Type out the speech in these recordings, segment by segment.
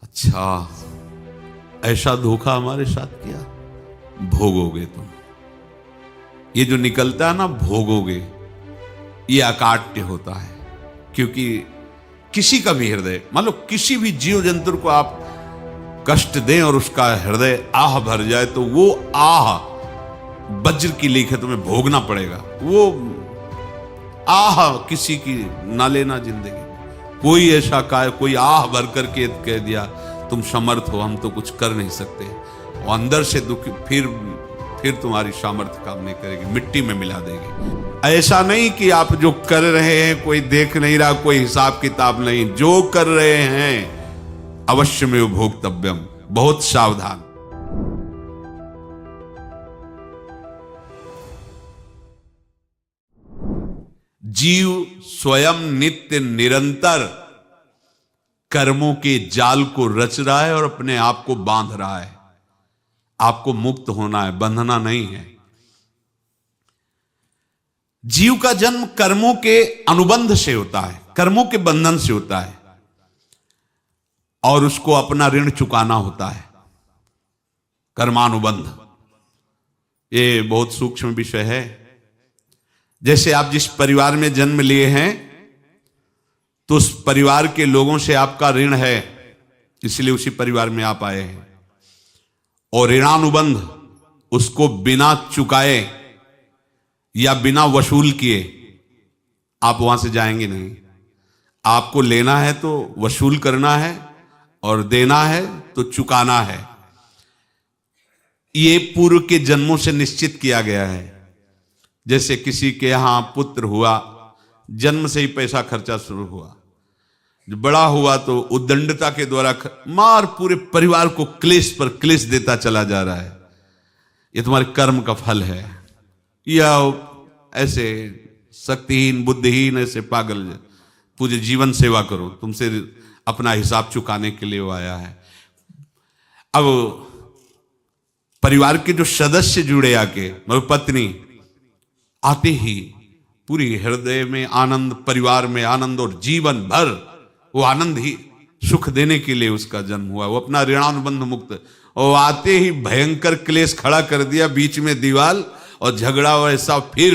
अच्छा, ऐसा धोखा हमारे साथ किया, भोगोगे तुम। ये जो निकलता है ना, भोगोगे, ये अकाट्य होता है। क्योंकि किसी का भी हृदय, मान लो किसी भी जीव जंतु को आप कष्ट दें और उसका हृदय आह भर जाए, तो वो आह वज्र की लीक है, तुम्हें भोगना पड़ेगा। वो आह किसी की ना लेना जिंदगी। कोई ऐसा कोई आह भर करके कह दिया तुम समर्थ हो, हम तो कुछ कर नहीं सकते, और अंदर से दुखी, फिर तुम्हारी सामर्थ्य काम नहीं करेगी, मिट्टी में मिला देगी। ऐसा नहीं कि आप जो कर रहे हैं कोई देख नहीं रहा, कोई हिसाब किताब नहीं, जो कर रहे हैं अवश्य में भोक्तव्यम, बहुत सावधान। जीव स्वयं नित्य निरंतर कर्मों के जाल को रच रहा है और अपने आप को बांध रहा है। आपको मुक्त होना है, बंधना नहीं है। जीव का जन्म कर्मों के अनुबंध से होता है, कर्मों के बंधन से होता है, और उसको अपना ऋण चुकाना होता है। कर्मानुबंध ये बहुत सूक्ष्म विषय है। जैसे आप जिस परिवार में जन्म लिए हैं, तो उस परिवार के लोगों से आपका ऋण है, इसलिए उसी परिवार में आप आए हैं। और ऋणानुबंध, उसको बिना चुकाए या बिना वसूल किए आप वहां से जाएंगे नहीं। आपको लेना है तो वसूल करना है, और देना है तो चुकाना है। ये पूर्व के जन्मों से निश्चित किया गया है। जैसे किसी के यहां पुत्र हुआ, जन्म से ही पैसा खर्चा शुरू हुआ, जो बड़ा हुआ तो उद्दंडता के द्वारा मार पूरे परिवार को क्लेश पर क्लेश देता चला जा रहा है। ये तुम्हारे कर्म का फल है। या ऐसे शक्तिहीन बुद्धिहीन ऐसे पागल पूरे जीवन सेवा करो, तुमसे अपना हिसाब चुकाने के लिए वो आया है। अब परिवार के जो सदस्य जुड़े आके, मतलब पत्नी आते ही पूरी हृदय में आनंद, परिवार में आनंद, और जीवन भर वो आनंद ही सुख देने के लिए उसका जन्म हुआ। वो अपना ऋणानुबंध मुक्त, और आते ही भयंकर क्लेश खड़ा कर दिया, बीच में दीवाल और झगड़ा वैसा, फिर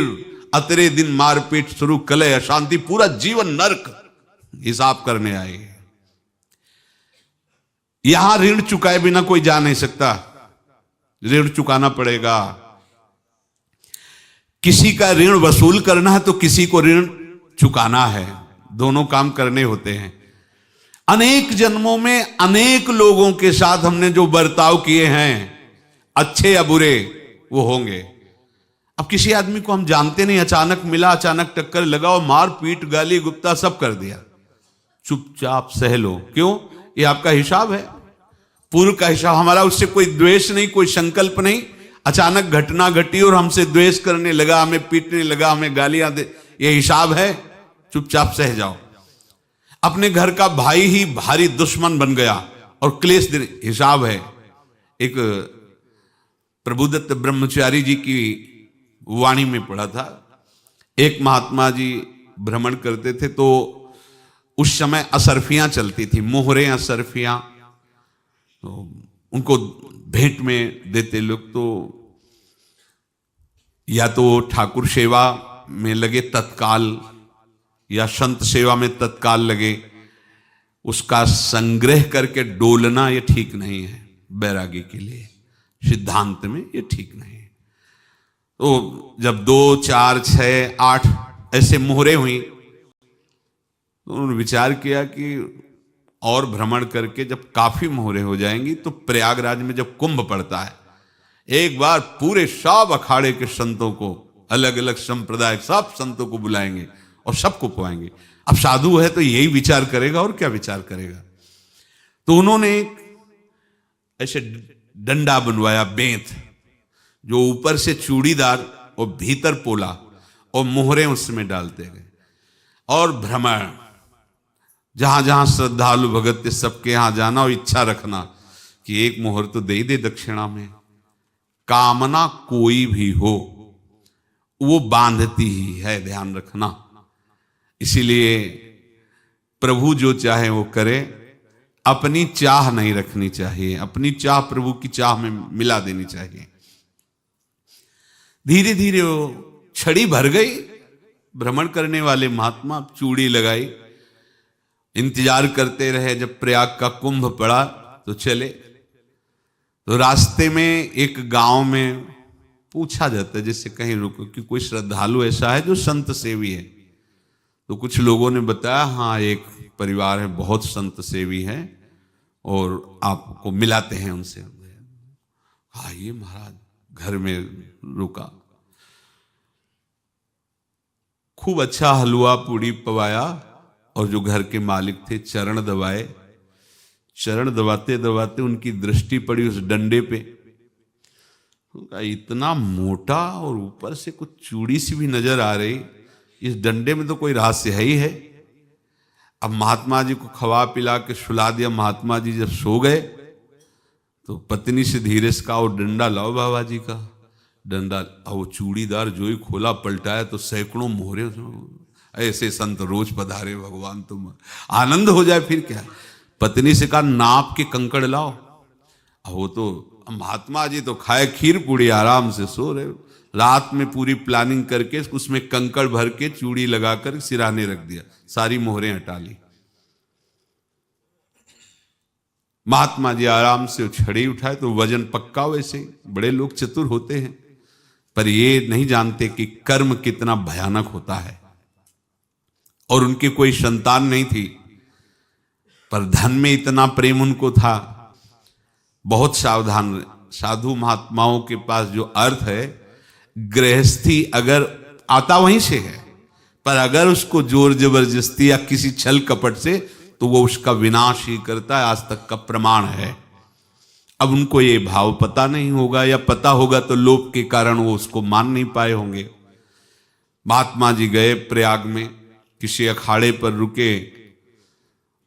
अतरे दिन मारपीट शुरू, कलह अशांति, पूरा जीवन नरक हिसाब करने आए। यहां ऋण चुकाए बिना कोई जा नहीं सकता, ऋण चुकाना पड़ेगा। किसी का ऋण वसूल करना है तो किसी को ऋण चुकाना है, दोनों काम करने होते हैं। अनेक जन्मों में अनेक लोगों के साथ हमने जो बर्ताव किए हैं, अच्छे या बुरे, वो होंगे। अब किसी आदमी को हम जानते नहीं, अचानक मिला, अचानक टक्कर लगा और मार पीट गाली गुप्ता सब कर दिया, चुपचाप सह लो। क्यों? ये आपका हिसाब है, पूर्व का हिसाब। हमारा उससे कोई द्वेष नहीं, कोई संकल्प नहीं। अचानक घटना घटी और हमसे द्वेष करने लगा, हमें पीटने लगा, हमें गालियां दे, ये हिसाब है, चुपचाप सह जाओ। अपने घर का भाई ही भारी दुश्मन बन गया और क्लेश दे, हिसाब है। एक प्रभुदत्त ब्रह्मचारी जी की वाणी में पढ़ा था, एक महात्मा जी भ्रमण करते थे, तो उस समय असरफियां चलती थी, मोहरे असरफियां, तो उनको भेंट में देते लोग। तो या तो ठाकुर सेवा में लगे तत्काल, या संत सेवा में तत्काल लगे, उसका संग्रह करके डोलना ये ठीक नहीं है बैरागी के लिए, सिद्धांत में ये ठीक नहीं है। तो जब 2, 4, 6, 8 ऐसे मोहरे हुई, तो उन्होंने विचार किया कि और भ्रमण करके जब काफी मोहरे हो जाएंगी तो प्रयागराज में जब कुंभ पड़ता है, एक बार पूरे सब अखाड़े के संतों को, अलग अलग संप्रदाय सब संतों को बुलाएंगे और सबको पवाएंगे। अब साधु है तो यही विचार करेगा, और क्या विचार करेगा। तो उन्होंने ऐसे डंडा बनवाया, बेंत, जो ऊपर से चूड़ीदार और भीतर पोला, और मोहरे उसमें डालते गए। और भ्रमण, जहां जहां श्रद्धालु भगत थे सबके यहां जाना और इच्छा रखना कि एक मोहर तो दे दे दक्षिणा में। कामना कोई भी हो वो बांधती ही है, ध्यान रखना। इसीलिए प्रभु जो चाहे वो करे, अपनी चाह नहीं रखनी चाहिए, अपनी चाह प्रभु की चाह में मिला देनी चाहिए। धीरे धीरे वो छड़ी भर गई। भ्रमण करने वाले महात्मा चूड़ी लगाई, इंतजार करते रहे। जब प्रयाग का कुंभ पड़ा तो चले। तो रास्ते में एक गांव में पूछा जाता है, जैसे कहीं रुको कि कोई श्रद्धालु ऐसा है जो संत सेवी है। तो कुछ लोगों ने बताया, हाँ एक परिवार है बहुत संत सेवी है और आपको मिलाते हैं उनसे। आइए महाराज, घर में रुका। खूब अच्छा हलवा पूड़ी पवाया और जो घर के मालिक थे चरण दबाए। चरण दबाते दबाते उनकी दृष्टि पड़ी उस डंडे पे। इतना मोटा और ऊपर से कुछ चूड़ी सी भी नजर आ रही, इस डंडे में तो कोई रहस्य है ही है। अब महात्मा जी को खवा पिला के सुला दिया। महात्मा जी जब सो गए तो पत्नी से धीरे से कहा, वो डंडा लाओ बाबा जी का डंडा। वो चूड़ीदार जो ही खोला पलटाया तो सैकड़ों मोहरे। ऐसे संत रोज पधारे भगवान, तुम आनंद हो जाए फिर क्या। पत्नी से कहा, नाप के कंकड़ लाओ। वो तो महात्मा जी तो खाए खीर पूड़ी, आराम से सो रहे। रात में पूरी प्लानिंग करके उसमें कंकड़ भर के चूड़ी लगाकर सिराने रख दिया, सारी मोहरें हटा ली। महात्मा जी आराम से छड़ी उठाए तो वजन पक्का। वैसे बड़े लोग चतुर होते हैं, पर ये नहीं जानते कि कर्म कितना भयानक होता है। और उनकी कोई संतान नहीं थी, पर धन में इतना प्रेम उनको था। बहुत सावधान। साधु महात्माओं के पास जो अर्थ है, गृहस्थी अगर आता वहीं से है, पर अगर उसको जोर जबरदस्ती या किसी छल कपट से, तो वो उसका विनाश ही करता है। आज तक का प्रमाण है। अब उनको ये भाव पता नहीं होगा, या पता होगा तो लोभ के कारण वो उसको मान नहीं पाए होंगे। महात्मा जी गए प्रयाग में, किसी अखाड़े पर रुके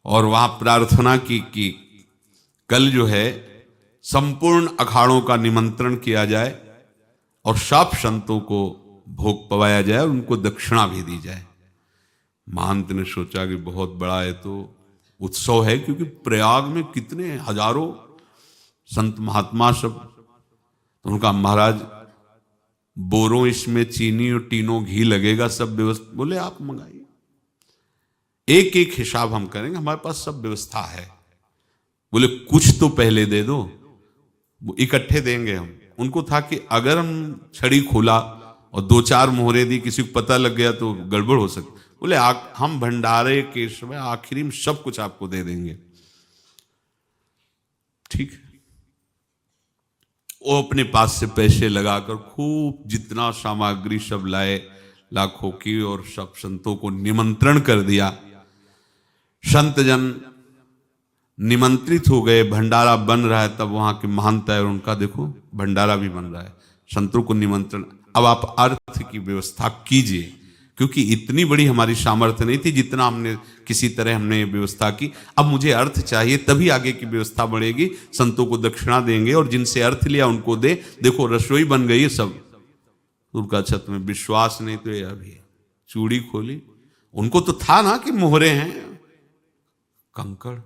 और वहां प्रार्थना की कि कल जो है संपूर्ण अखाड़ों का निमंत्रण किया जाए और सब संतों को भोग पवाया जाए और उनको दक्षिणा भी दी जाए। महंत ने सोचा कि बहुत बड़ा है तो उत्सव है, क्योंकि प्रयाग में कितने हजारों संत महात्मा सब। तो उनका महाराज बोरों इसमें चीनी और टीनों घी लगेगा, सब व्यवस्था। बोले आप मंगाइए, एक एक हिसाब हम करेंगे, हमारे पास सब व्यवस्था है। बोले कुछ तो पहले दे दो, वो इकट्ठे देंगे हम। उनको था कि अगर हम छड़ी खोला और दो चार मोहरे दी, किसी को पता लग गया तो गड़बड़ हो सकती। बोले हम भंडारे के समय आखिरी में सब कुछ आपको दे देंगे। ठीक है। वो अपने पास से पैसे लगाकर खूब जितना सामग्री सब लाए, लाखों की, और सब संतों को निमंत्रण कर दिया। संत जन निमंत्रित हो गए, भंडारा बन रहा है। तब वहां के महंत है और उनका देखो भंडारा भी बन रहा है, संतों को निमंत्रण। अब आप अर्थ की व्यवस्था कीजिए, क्योंकि इतनी बड़ी हमारी सामर्थ्य नहीं थी जितना हमने किसी तरह हमने व्यवस्था की। अब मुझे अर्थ चाहिए, तभी आगे की व्यवस्था बढ़ेगी। संतों को दक्षिणा देंगे और जिनसे अर्थ लिया उनको दे। देखो रसोई बन गई है सब। उनका छत में विश्वास नहीं तो ये अभी चूड़ी खोली। उनको तो था ना कि मोहरे हैं, कंकड़।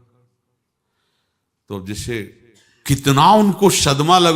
तो जैसे कितना उनको सदमा लगा।